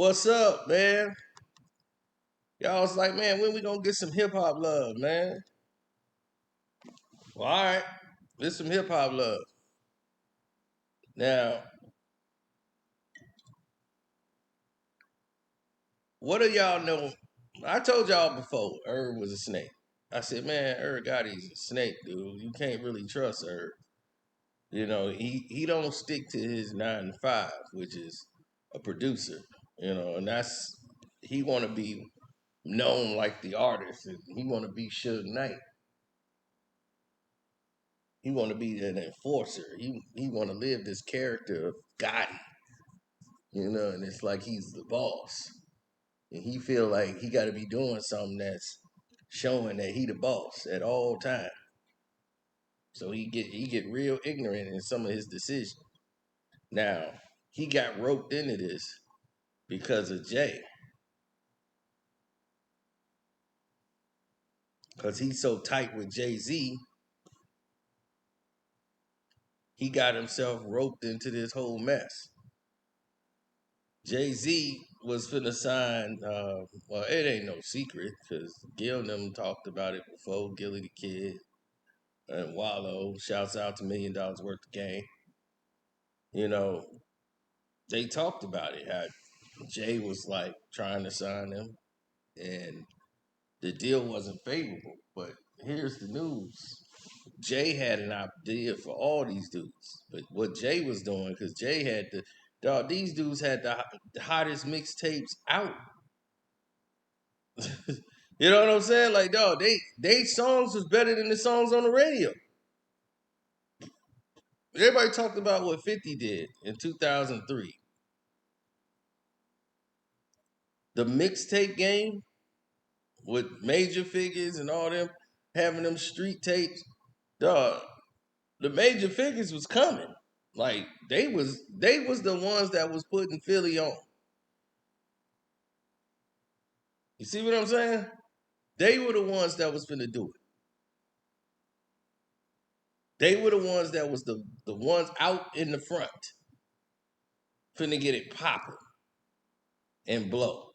What's up, man? Y'all was like, man, when we gonna get some hip hop love, man? Well, all right, get some hip hop love. Now, what do y'all know? I told y'all before, Irv was a snake. I said, man, Irv Gotti's a snake, dude. You can't really trust Irv. He don't stick to his 9 to 5, which is a producer. And that's he want to be known like the artist, and he want to be Suge Knight. He want to be an enforcer. He want to live this character of Gotti, and it's like he's the boss, and he feel like he got to be doing something that's showing that he the boss at all time. So he get real ignorant in some of his decisions. Now he got roped into this because of Jay, because he's so tight with Jay-Z. He got himself roped into this whole mess. Jay-Z was finna sign, well, it ain't no secret because Gil and them talked about it before. Gillie the Kid and Wallow, shouts out to $1 million worth of game. You know, they talked about it. How Jay was like trying to sign them and the deal wasn't favorable. But here's the news. Jay had an idea for all these dudes. But what Jay was doing, because Jay had these dudes had the hottest mixtapes out. You know what I'm saying? Like, dog, they songs was better than the songs on the radio. Everybody talked about what 50 did in 2003. The mixtape game with Major Figgas and all them having them street tapes, dog. The Major Figgas was coming. Like they was the ones that was putting Philly on. You see what I'm saying? They were the ones that was finna do it. They were the ones that was the ones out in the front finna get it popping and blow.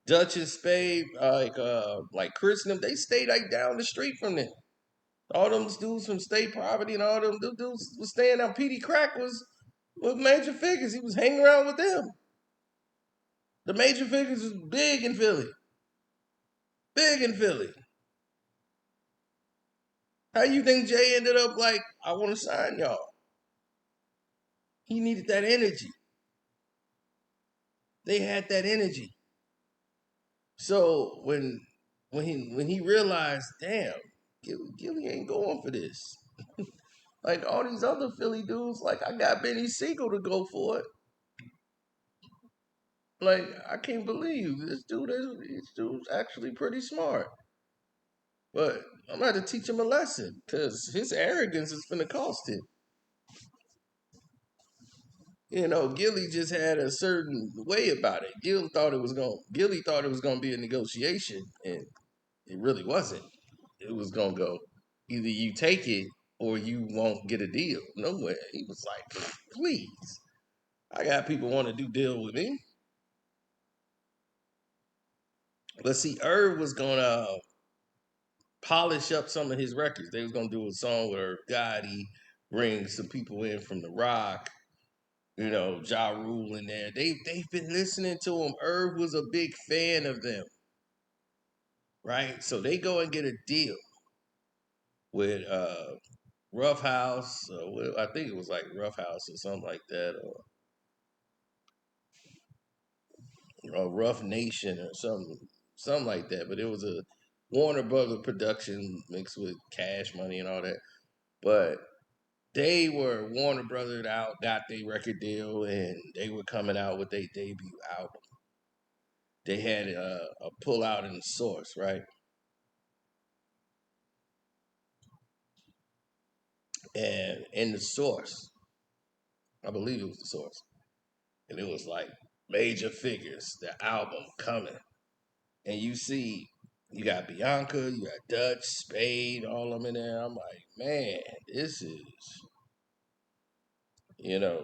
Dutch and Spade, like Chris and them, they stayed like down the street from them. All them dudes from State Property and all them dudes was staying out. PD Crack was with Major Figures. He was hanging around with them. The Major Figures was big in Philly. Big in Philly. How you think Jay ended up like, I want to sign y'all? He needed that energy. They had that energy. So when he realized, damn, Gillie ain't going for this. Like all these other Philly dudes, like I got Benny Siegel to go for it. Like I can't believe this dude's actually pretty smart. But I'm about to teach him a lesson because his arrogance is gonna cost him. Gillie just had a certain way about it. Gillie thought it was gonna be a negotiation, and it really wasn't. It was gonna go either you take it or you won't get a deal. No way. He was like, please. I got people want to do deal with me. But see, Irv was gonna polish up some of his records. They was gonna do a song with Irv Gotti, bring some people in from the Rock, Ja Rule in there. They've been listening to him. Irv was a big fan of them, right? So they go and get a deal with Rough House. I think it was like Rough House or something like that, or Rough Nation or something like that. But it was a Warner Brother production mixed with Cash Money and all that. But they were Warner Brothers out, got their record deal, and they were coming out with their debut album. They had a pull out in the Source, right? And in the Source, I believe it was the Source, and it was like Major Figures, the album coming, and you got Bianca, you got Dutch, Spade, all of them in there. I'm like, man, this is,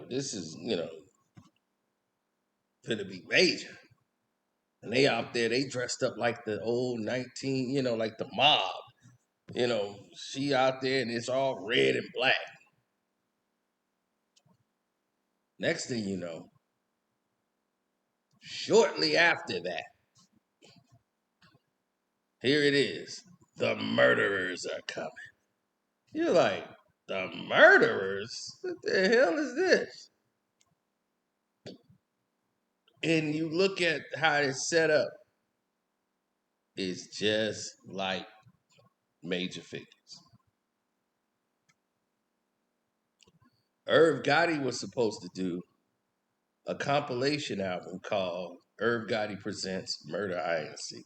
this is. finna be major. And they out there, they dressed up like the old 19, like the mob. She out there and it's all red and black. Next thing you know, shortly after that, here it is. The murderers are coming. You're like, the murderers? What the hell is this? And you look at how it's set up, it's just like Major Figures. Irv Gotti was supposed to do a compilation album called Irv Gotti Presents Murder Inc.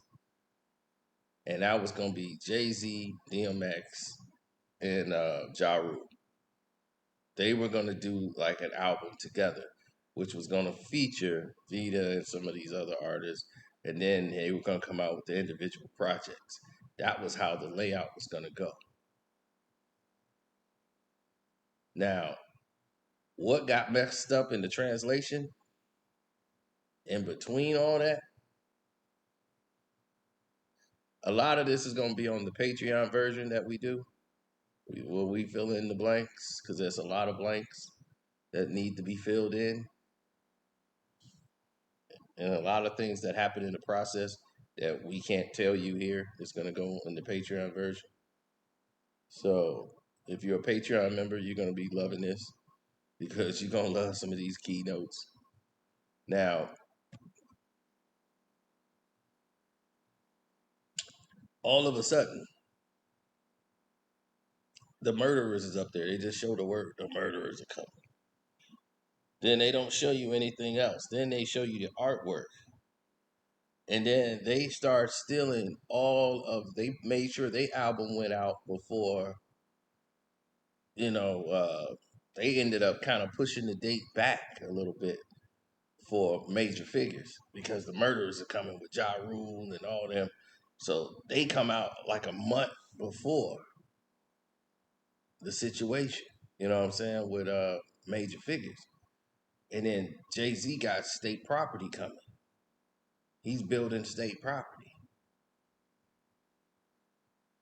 And that was going to be Jay-Z, DMX, and Ja Rule. They were going to do like an album together, which was going to feature Vita and some of these other artists. And then they were going to come out with the individual projects. That was how the layout was going to go. Now, what got messed up in the translation? In between all that, a lot of this is going to be on the Patreon version that we do, where we fill in the blanks, because there's a lot of blanks that need to be filled in, and a lot of things that happen in the process that we can't tell you here is going to go in the Patreon version. So if you're a Patreon member, you're going to be loving this because you're going to love some of these keynotes. Now, all of a sudden, the murderers is up there. They just show the word, the murderers are coming. Then they don't show you anything else. Then they show you the artwork. And then they start stealing they made sure their album went out before, they ended up kind of pushing the date back a little bit for Major Figures because the murderers are coming with Ja Rule and all them. So they come out like a month before the situation, you know what I'm saying, with Major Figures. And then Jay-Z got state property coming. He's building state property.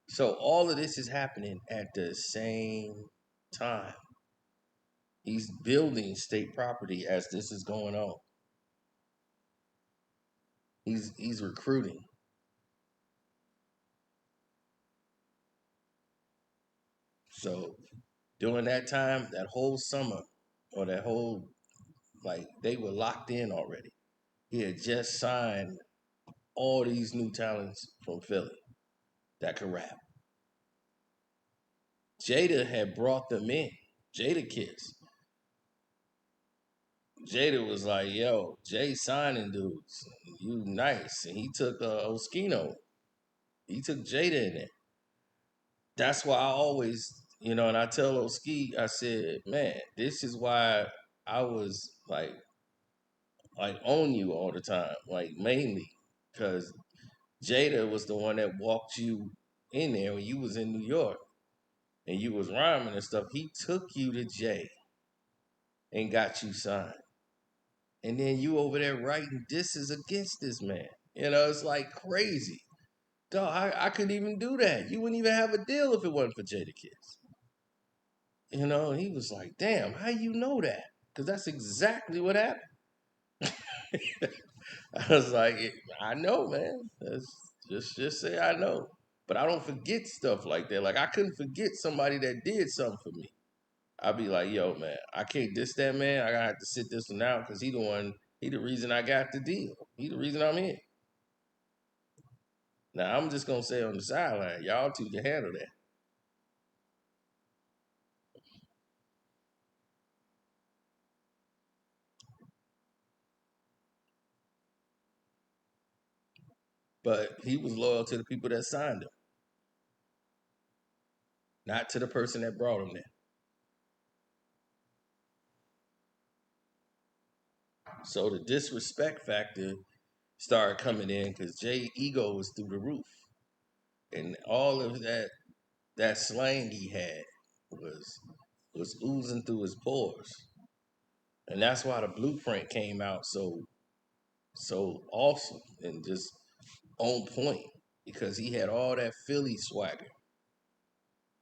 So all of this is happening at the same time. He's building state property as this is going on. He's recruiting. So during that time, that whole summer, or that whole they were locked in already. He had just signed all these new talents from Philly that could rap. Jada had brought them in. Jada Kiss. Jada was like, yo, Jay signing dudes. You nice. And he took Oskino. He took Jada in there. That's why I always, and I tell Oski, I said, man, this is why I was like on you all the time, like mainly because Jada was the one that walked you in there when you was in New York and you was rhyming and stuff. He took you to Jay and got you signed. And then you over there writing disses against this man. It's like crazy. Dog, I couldn't even do that. You wouldn't even have a deal if it wasn't for Jada Kiss. And he was like, damn, how you know that? Because that's exactly what happened. I was like, I know, man. Just say I know. But I don't forget stuff like that. Like I couldn't forget somebody that did something for me. I'd be like, yo, man, I can't diss that man. I gotta have to sit this one out because he the reason I got the deal. He the reason I'm in. Now I'm just gonna say on the sideline, y'all two can handle that. But he was loyal to the people that signed him, not to the person that brought him there. So the disrespect factor started coming in because Jay ego was through the roof. And all of that slang he had was oozing through his pores. And that's why the blueprint came out so so awesome and just on point because he had all that Philly swagger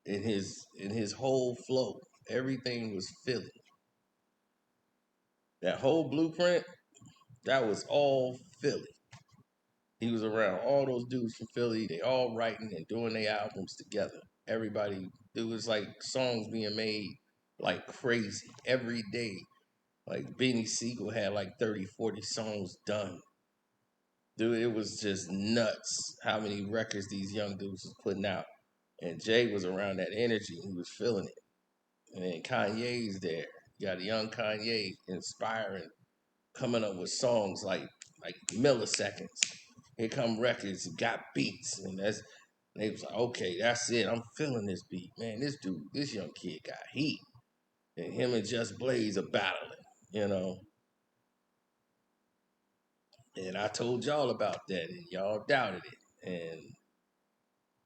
in his whole flow. Everything was Philly. That whole blueprint, that was all Philly. He was around all those dudes from Philly. They all writing and doing their albums together. Everybody, it was like songs being made like crazy every day. Like Beanie Siegel had like 30, 40 songs done. Dude, it was just nuts how many records these young dudes was putting out. And Jay was around that energy. He was feeling it. And then Kanye's there. You got a young Kanye inspiring, coming up with songs like milliseconds. Here come records, got beats, and they was like, okay, that's it. I'm feeling this beat, man. This dude, this young kid got heat, and him and Just Blaze are battling, you know. And I told y'all about that, and y'all doubted it,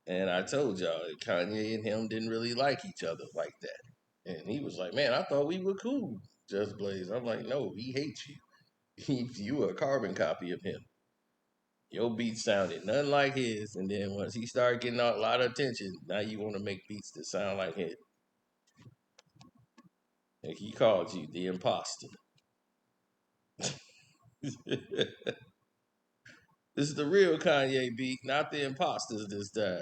and I told y'all that Kanye and him didn't really like each other like that, and he was like, man, I thought we were cool, Just Blaze. I'm like, no, he hates you. You are a carbon copy of him. Your beat sounded nothing like his, and then once he started getting a lot of attention, now you want to make beats that sound like his. And he called you the imposter. This is the real Kanye beat, not the imposters this time.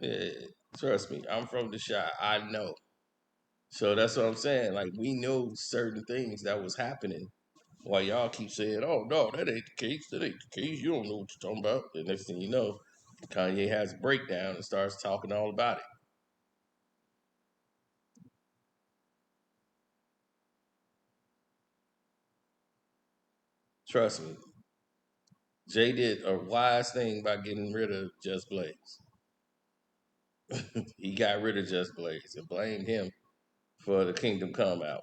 Yeah, trust me, I'm from the shot. I know. So that's what I'm saying. Like we know certain things that was happening while y'all keep saying, "Oh no, that ain't the case. That ain't the case. You don't know what you're talking about." The next thing you know, Kanye has a breakdown and starts talking all about it. Trust me, Jay did a wise thing by getting rid of Just Blaze. He got rid of Just Blaze and blamed him for the Kingdom Come out.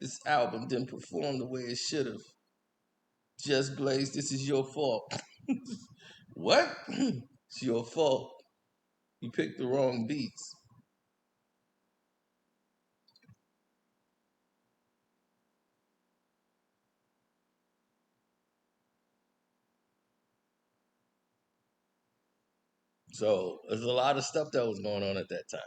This album didn't perform the way it should have. Just Blaze, this is your fault. What? It's your fault. You picked the wrong beats. So there's a lot of stuff that was going on at that time.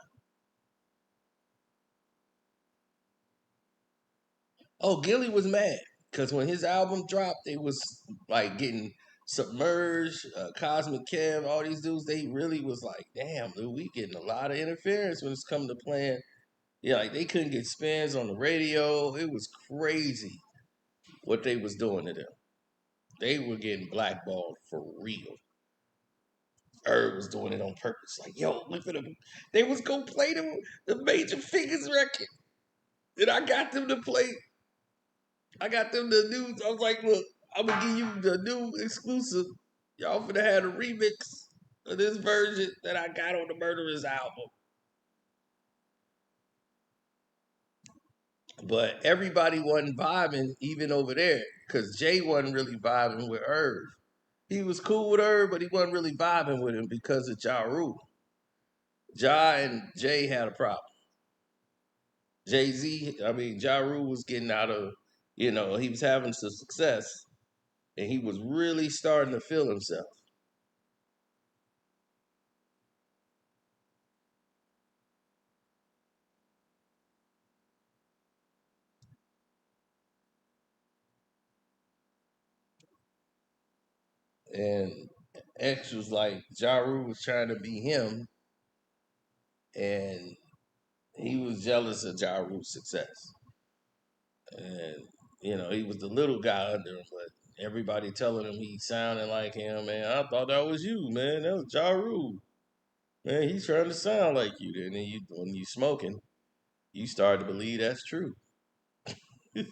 Oh, Gillie was mad because when his album dropped, it was like getting submerged. Cosmic Kev, all these dudes, they really was like, damn, dude, we getting a lot of interference when it's coming to playing. Yeah, like they couldn't get spins on the radio. It was crazy what they was doing to them. They were getting blackballed for real. Irv was doing it on purpose. Like, yo, look at them. They was gonna play the major Figgas record. And I got them to play. I got them the new. I was like, look, I'm gonna give you the new exclusive. Y'all finna have a remix of this version that I got on the Murderers album. But everybody wasn't vibing even over there because Jay wasn't really vibing with Irv. He was cool with Irv, but he wasn't really vibing with him because of Ja Rule. Ja and Jay had a problem. Jay Z, I mean, Ja Rule was getting out of, he was having some success and he was really starting to feel himself. And X was like, Ja Rule was trying to be him and he was jealous of Ja Rule's success. And, he was the little guy under him, but everybody telling him he sounded like him, man. I thought that was you, man. That was Ja Rule. Man, he's trying to sound like you. And then when you smoking, you start to believe that's true. He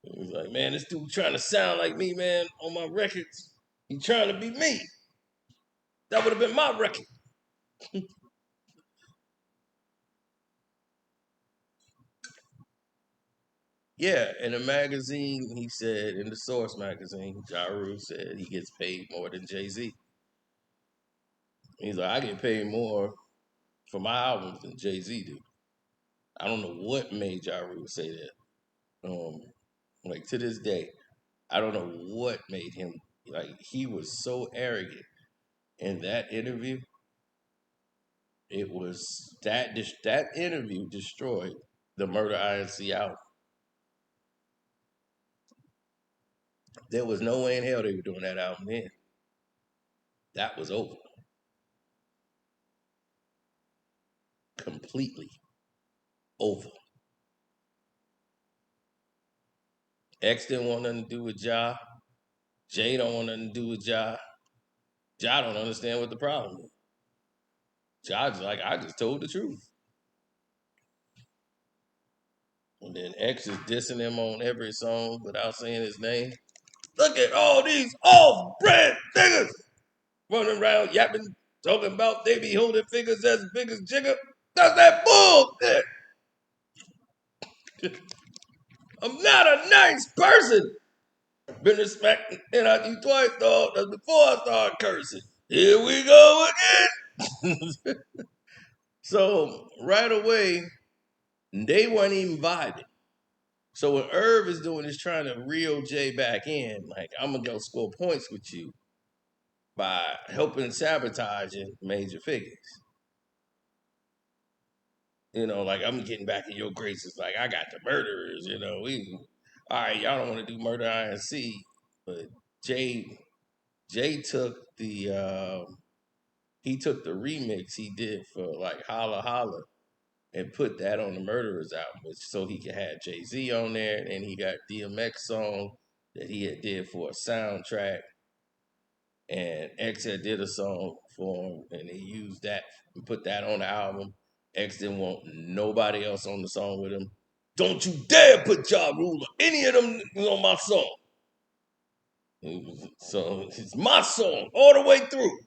was like, man, this dude trying to sound like me, man, on my records. He trying to be me. That would have been my record. Yeah, in a magazine, he said, in the Source magazine, Ja Rule said he gets paid more than Jay-Z. He's like, I get paid more for my albums than Jay-Z do. I don't know what made Ja Rule say that. Like to this day, I don't know what made him like he was so arrogant in that interview. It was that interview destroyed the Murder INC album. There was no way in hell they were doing that album then. That was over completely over. X didn't want nothing to do with Ja. Jay don't want nothing to do with Ja. Ja don't understand what the problem is. Ja's like, I just told the truth. And then X is dissing him on every song without saying his name. Look at all these off-brand niggas running around yapping, talking about they be holding figures as big as Jigga. That's that bullshit. I'm not a nice person. Been respecting NIT twice, dog. That's before I started cursing. Here we go again. So right away, they weren't even vibing. So what Irv is doing is trying to reel Jay back in. Like, I'm gonna go score points with you by helping sabotaging major figures. Like I'm getting back in your graces. Like I got the murderers. We all right. Y'all don't want to do murder INC, but Jay Jay took the remix he did for like Holla Holla and put that on the Murderers album, so he could have Jay-Z on there, and he got DMX song that he had did for a soundtrack, and X had did a song for him, and he used that and put that on the album. X didn't want nobody else on the song with him. Don't you dare put Ja Rule or any of them on my song. So it's my song all the way through.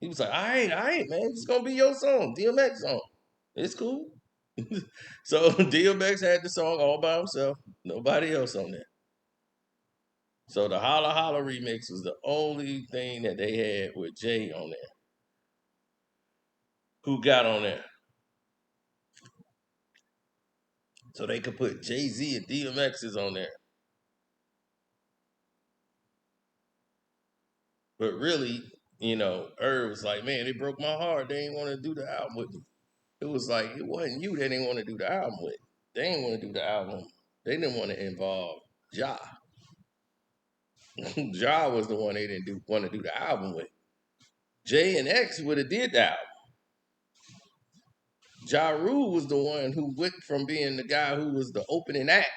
He was like, all right, man, it's gonna be your song, DMX song. It's cool. So DMX had the song all by himself, nobody else on there. So the Holla Holla remix was the only thing that they had with Jay on there. Who got on there? So they could put Jay-Z and DMX's on there. But really, Irv was like, man, it broke my heart. They didn't want to do the album with me. It was like, it wasn't you they didn't want to do the album with. They didn't want to do the album. They didn't want to involve Ja. Ja was the one they didn't want to do the album with. Jay and X would have did the album. Ja Rule was the one who went from being the guy who was the opening act,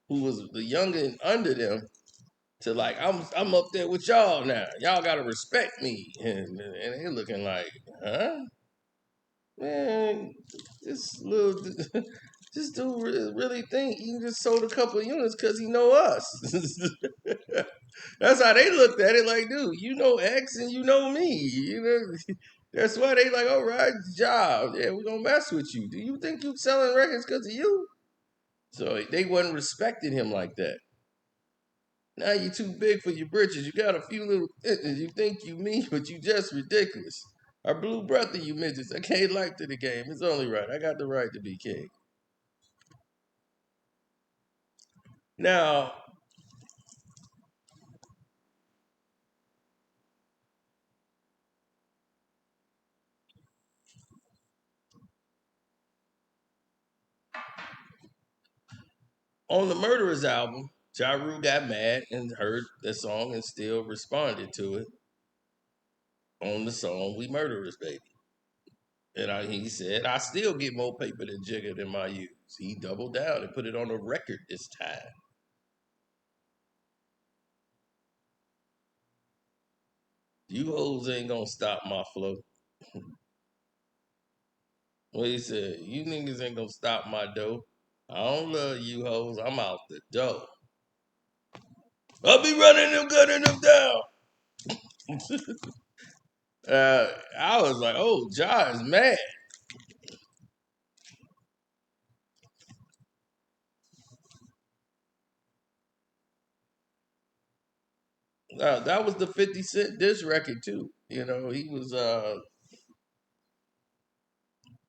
who was the younger and under them, to like I'm up there with y'all now. Y'all gotta respect me, and they looking like, huh? Man, this little this dude really think he just sold a couple of units because he know us. That's how they looked at it. Like, dude, you know X and you know me. That's why they like, all right, job. Yeah, we're gonna mess with you. Do you think you selling records because of you? So they wasn't respecting him like that. Now you too big for your britches. You got a few little things. You think you me, but you just ridiculous. I blew breath of you midgets. I can't like to the game. It's only right. I got the right to be king. Now, on the Murderers album, Ja Rule got mad and heard the song and still responded to it on the song We Murderers Baby. And he said, I still get more paper than Jigga than my use. He doubled down and put it on a record this time. You hoes ain't gonna stop my flow. What he said, you niggas ain't gonna stop my dough. I don't love you hoes. I'm out the door. I'll be running them, gunning them down. I was like, oh, Ja is mad. That was the 50 Cent diss record too. He was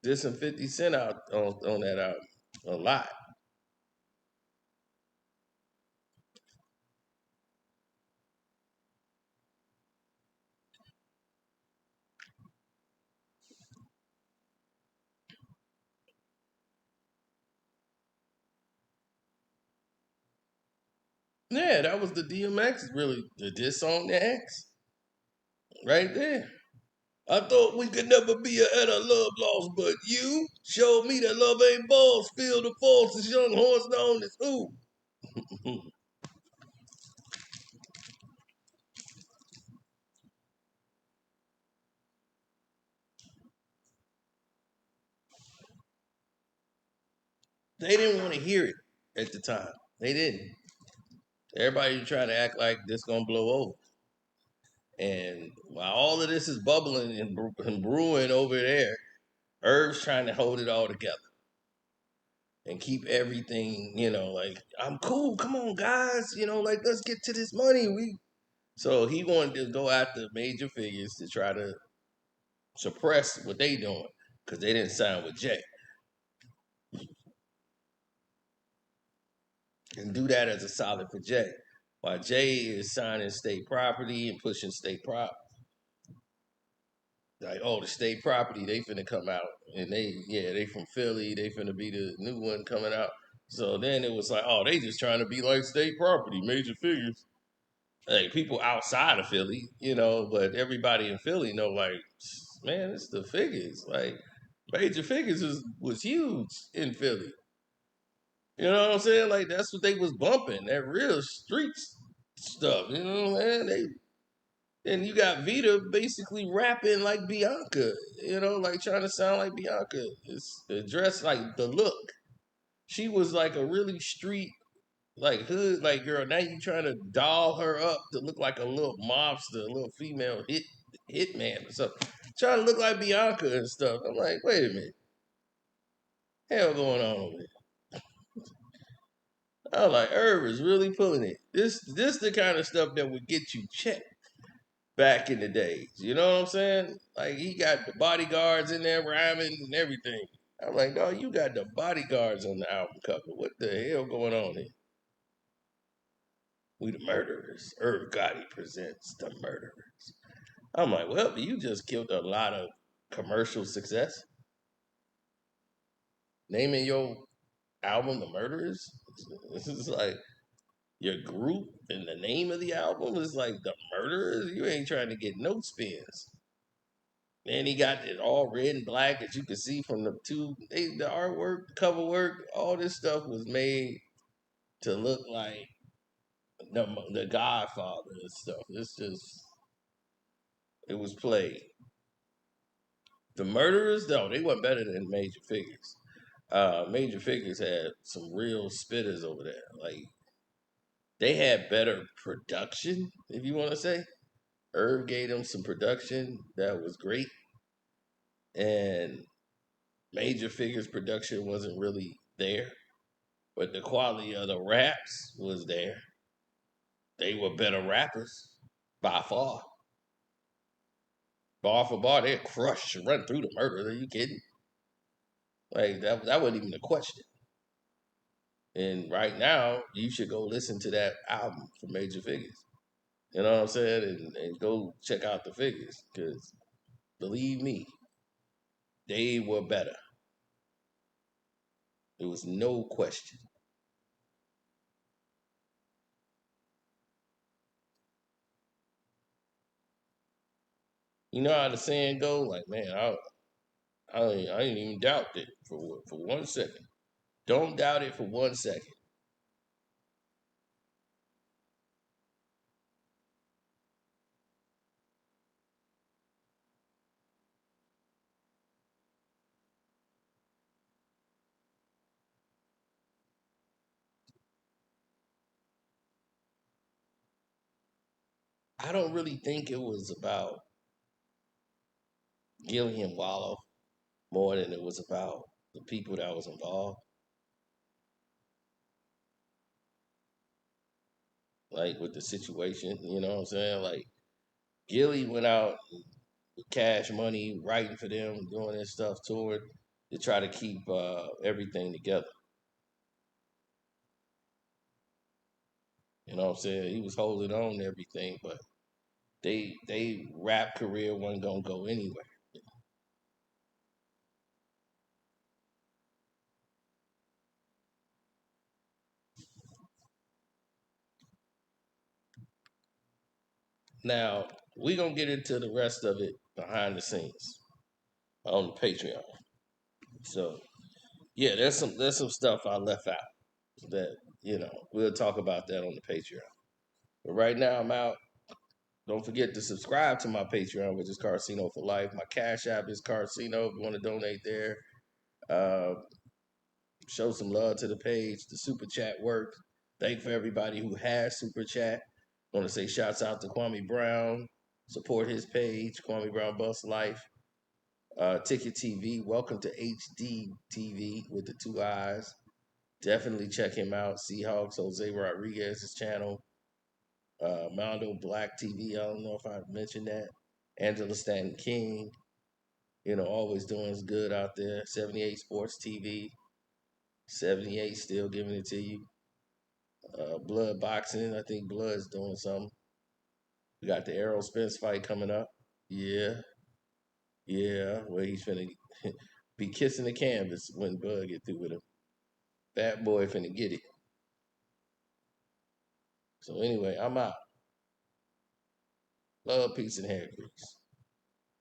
dissing 50 Cent out on that album a lot. Yeah, that was the DMX, really, the diss on the X right there. I thought we could never be at a love lost, but you showed me that love ain't balls. Feel the false, this young horse known as who? They didn't want to hear it at the time. They didn't. Everybody trying to act like this gonna blow over. And while all of this is bubbling and brewing over there, Irv's trying to hold it all together and keep everything, like I'm cool. Come on, guys, like let's get to this money. So he wanted to go after major figures to try to suppress what they doing because they didn't sign with Jay and do that as a solid for Jay. While Jay is signing state property and pushing state prop, like the state property they finna come out and they from Philly, they finna be the new one coming out. So then it was like, they just trying to be like state property, major figures. Like people outside of Philly, but everybody in Philly know like, man, it's the figures. Like major figures was huge in Philly. You know what I'm saying? Like that's what they was bumping, that real streets stuff. You know, man. And you got Vita basically rapping like Bianca. Like trying to sound like Bianca. It's dressed like the look. She was like a really street, like hood, like girl. Now you trying to doll her up to look like a little mobster, a little female hitman or something. Trying to look like Bianca and stuff. I'm like, wait a minute, hell going on over here? I was like, Irv is really pulling it. This the kind of stuff that would get you checked back in the days. You know what I'm saying? Like he got the bodyguards in there rhyming and everything. I'm like, no, you got the bodyguards on the album cover. What the hell going on here? We the murderers. Irv Gotti presents the murderers. I'm like, well, you just killed a lot of commercial success. Naming your album the murderers. This is like your group and the name of the album is like the murderers. You ain't trying to get no spins. And he got it all red and black as you can see from the artwork, cover work, all this stuff was made to look like the Godfather and stuff. It was played. The murderers, though, they weren't better than Major Figures. Major Figures had some real spitters over there. Like they had better production, if you want to say. Irv gave them some production that was great, and Major Figures production wasn't really there, but the quality of the raps was there. They were better rappers by far. Bar for bar, they crush and run through the murder. Are you kidding? Like that wasn't even a question. And right now, you should go listen to that album for Major Figures. You know what I'm saying? And go check out the figures. Because believe me, they were better. There was no question. You know how the saying go? Like, man, I didn't even doubt it for 1 second. Don't doubt it for 1 second. I don't really think it was about Gillie and Wallow more than it was about the people that was involved. Like with the situation, you know what I'm saying? Like Gillie went out with cash money, writing for them, doing this stuff, touring. to try to keep everything together. You know what I'm saying? He was holding on to everything, but they rap career wasn't gonna go anywhere. Now we gonna get into the rest of it behind the scenes on the Patreon. So yeah, there's some stuff I left out that we'll talk about that on the Patreon. But right now I'm out. Don't forget to subscribe to my Patreon, which is Carceno for Life. My Cash App is Carceno. If you want to donate there, uh, show some love to the page. The super chat works. Thank for everybody who has super chat. Want to say shouts out to Kwame Brown. Support his page, Kwame Brown Bus Life. Ticket TV. Welcome to HD TV with the two eyes. Definitely check him out. Seahawks, Jose Rodriguez's channel. Mondo Black TV. I don't know if I mentioned that. Angela Stanton King. Always doing good out there. 78 Sports TV. 78 still giving it to you. Blood Boxing. I think Blood's doing something. We got the Errol Spence fight coming up. Yeah. Yeah. Where he's finna be kissing the canvas when Bud get through with him. That boy finna get it. So anyway, I'm out. Love, peace, and hair grease.